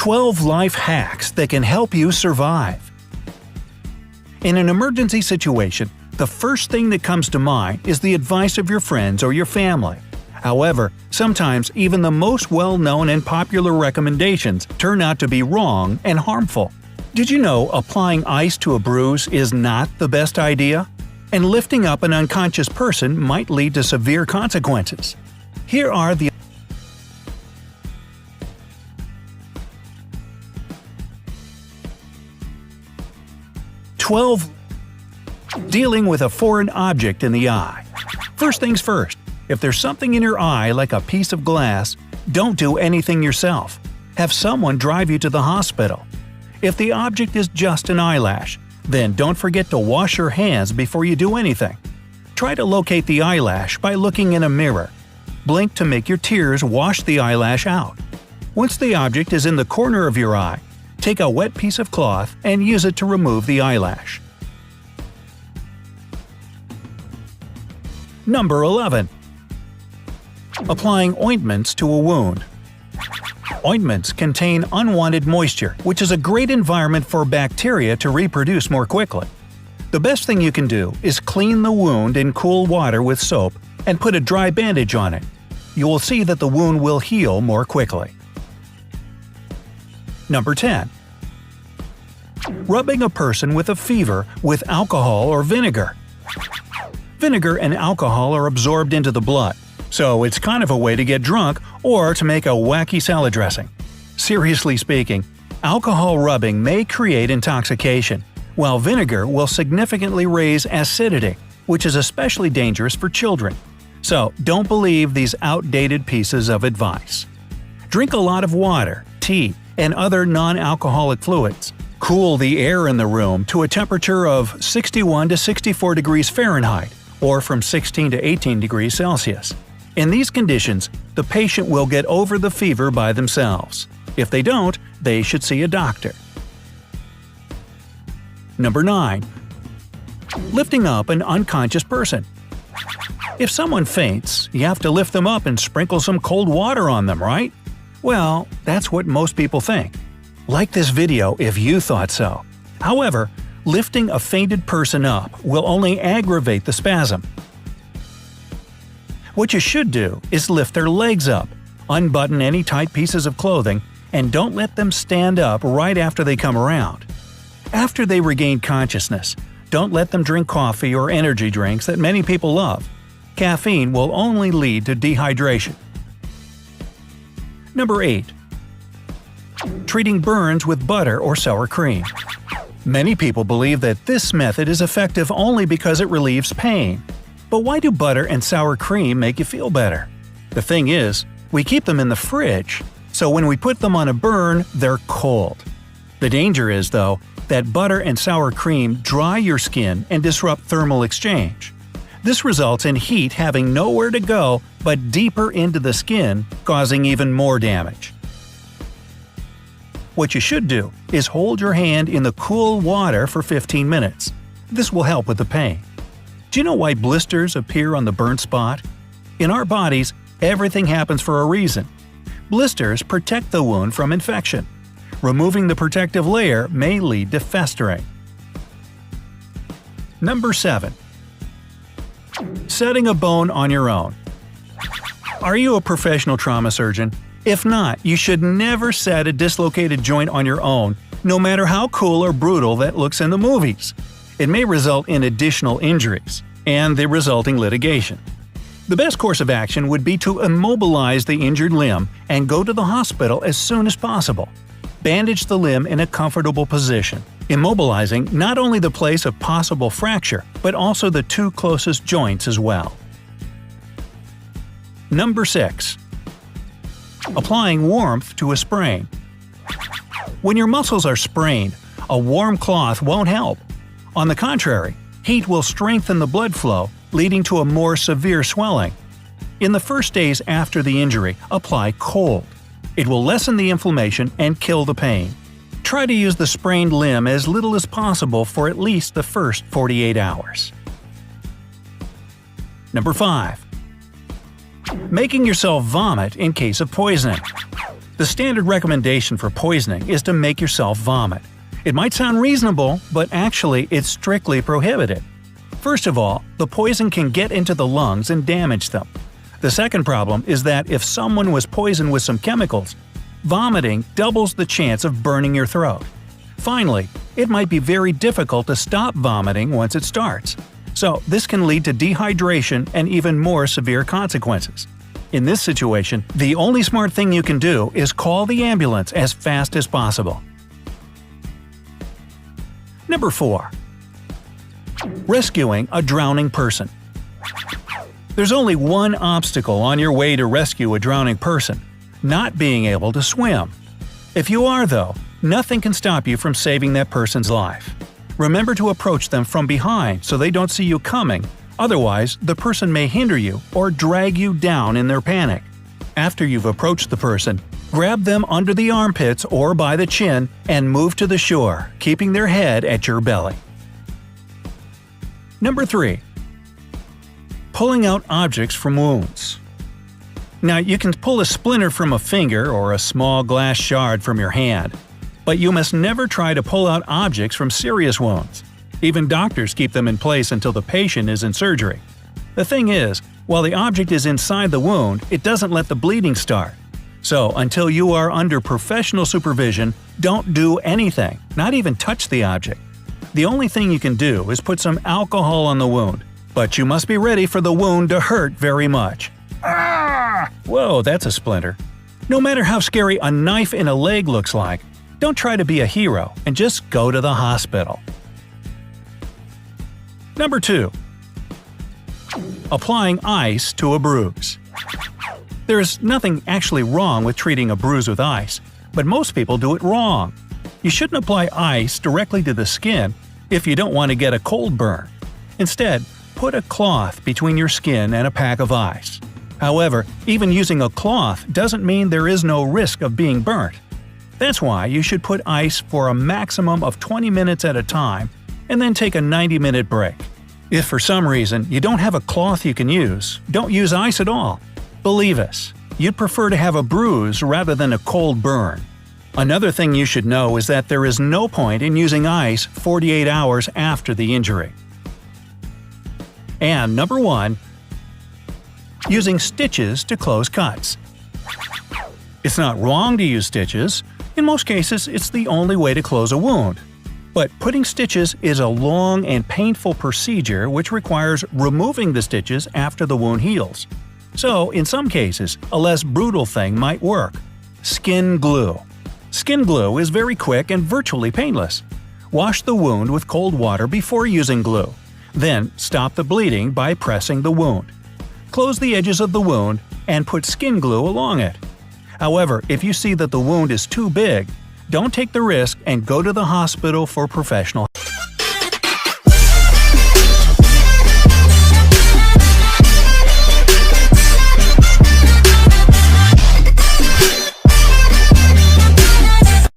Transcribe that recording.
12 life hacks that can help you survive. In an emergency situation, the first thing that comes to mind is the advice of your friends or your family. However, sometimes even the most well-known and popular recommendations turn out to be wrong and harmful. Did you know applying ice to a bruise is not the best idea? And lifting up an unconscious person might lead to severe consequences. Here are the 12. Dealing with a foreign object in the eye. First things first, if there's something in your eye like a piece of glass, don't do anything yourself. Have someone drive you to the hospital. If the object is just an eyelash, then don't forget to wash your hands before you do anything. Try to locate the eyelash by looking in a mirror. Blink to make your tears wash the eyelash out. Once the object is in the corner of your eye, take a wet piece of cloth and use it to remove the eyelash. Number 11. Applying ointments to a wound. Ointments contain unwanted moisture, which is a great environment for bacteria to reproduce more quickly. The best thing you can do is clean the wound in cool water with soap and put a dry bandage on it. You will see that the wound will heal more quickly. Number 10. Rubbing a person with a fever with alcohol or vinegar. Vinegar and alcohol are absorbed into the blood, so it's kind of a way to get drunk or to make a wacky salad dressing. Seriously speaking, alcohol rubbing may create intoxication, while vinegar will significantly raise acidity, which is especially dangerous for children. So don't believe these outdated pieces of advice. Drink a lot of water, tea, and other non-alcoholic fluids. Cool the air in the room to a temperature of 61 to 64 degrees Fahrenheit, or from 16 to 18 degrees Celsius. In these conditions, the patient will get over the fever by themselves. If they don't, they should see a doctor. Number 9. Lifting up an unconscious person. If someone faints, you have to lift them up and sprinkle some cold water on them, right? Well, that's what most people think. Like this video if you thought so. However, lifting a fainted person up will only aggravate the spasm. What you should do is lift their legs up, unbutton any tight pieces of clothing, and don't let them stand up right after they come around. After they regain consciousness, don't let them drink coffee or energy drinks that many people love. Caffeine will only lead to dehydration. Number 8. Treating burns with butter or sour cream. Many people believe that this method is effective only because it relieves pain. But why do butter and sour cream make you feel better? The thing is, we keep them in the fridge, so when we put them on a burn, they're cold. The danger is, though, that butter and sour cream dry your skin and disrupt thermal exchange. This results in heat having nowhere to go but deeper into the skin, causing even more damage. What you should do is hold your hand in the cool water for 15 minutes. This will help with the pain. Do you know why blisters appear on the burnt spot? In our bodies, everything happens for a reason. Blisters protect the wound from infection. Removing the protective layer may lead to festering. Number 7. Setting a bone on your own. Are you a professional trauma surgeon? If not, you should never set a dislocated joint on your own, no matter how cool or brutal that looks in the movies. It may result in additional injuries and the resulting litigation. The best course of action would be to immobilize the injured limb and go to the hospital as soon as possible. Bandage the limb in a comfortable position, immobilizing not only the place of possible fracture, but also the two closest joints as well. Number 6. Applying warmth to a sprain. When your muscles are sprained, a warm cloth won't help. On the contrary, heat will strengthen the blood flow, leading to a more severe swelling. In the first days after the injury, apply cold. It will lessen the inflammation and kill the pain. Try to use the sprained limb as little as possible for at least the first 48 hours. Number 5. Making yourself vomit in case of poisoning. The standard recommendation for poisoning is to make yourself vomit. It might sound reasonable, but actually it's strictly prohibited. First of all, the poison can get into the lungs and damage them. The second problem is that if someone was poisoned with some chemicals, vomiting doubles the chance of burning your throat. Finally, it might be very difficult to stop vomiting once it starts. So this can lead to dehydration and even more severe consequences. In this situation, the only smart thing you can do is call the ambulance as fast as possible. Number 4. Rescuing a drowning person. There's only one obstacle on your way to rescue a drowning person: not being able to swim. If you are, though, nothing can stop you from saving that person's life. Remember to approach them from behind so they don't see you coming, otherwise the person may hinder you or drag you down in their panic. After you've approached the person, grab them under the armpits or by the chin and move to the shore, keeping their head at your belly. Number 3. Pulling out objects from wounds. Now, you can pull a splinter from a finger or a small glass shard from your hand, but you must never try to pull out objects from serious wounds. Even doctors keep them in place until the patient is in surgery. The thing is, while the object is inside the wound, it doesn't let the bleeding start. So, until you are under professional supervision, don't do anything, not even touch the object. The only thing you can do is put some alcohol on the wound, but you must be ready for the wound to hurt very much. Ah! Whoa, that's a splinter. No matter how scary a knife in a leg looks like, don't try to be a hero and just go to the hospital. Number 2. Applying ice to a bruise. There is nothing actually wrong with treating a bruise with ice, but most people do it wrong. You shouldn't apply ice directly to the skin if you don't want to get a cold burn. Instead, put a cloth between your skin and a pack of ice. However, even using a cloth doesn't mean there is no risk of being burnt. That's why you should put ice for a maximum of 20 minutes at a time and then take a 90-minute break. If for some reason you don't have a cloth you can use, don't use ice at all. Believe us, you'd prefer to have a bruise rather than a cold burn. Another thing you should know is that there is no point in using ice 48 hours after the injury. And number 1. Using stitches to close cuts. It's not wrong to use stitches. In most cases, it's the only way to close a wound. But putting stitches is a long and painful procedure which requires removing the stitches after the wound heals. So, in some cases, a less brutal thing might work. Skin glue. Skin glue is very quick and virtually painless. Wash the wound with cold water before using glue. Then, stop the bleeding by pressing the wound. Close the edges of the wound and put skin glue along it. However, if you see that the wound is too big, don't take the risk and go to the hospital for professional help.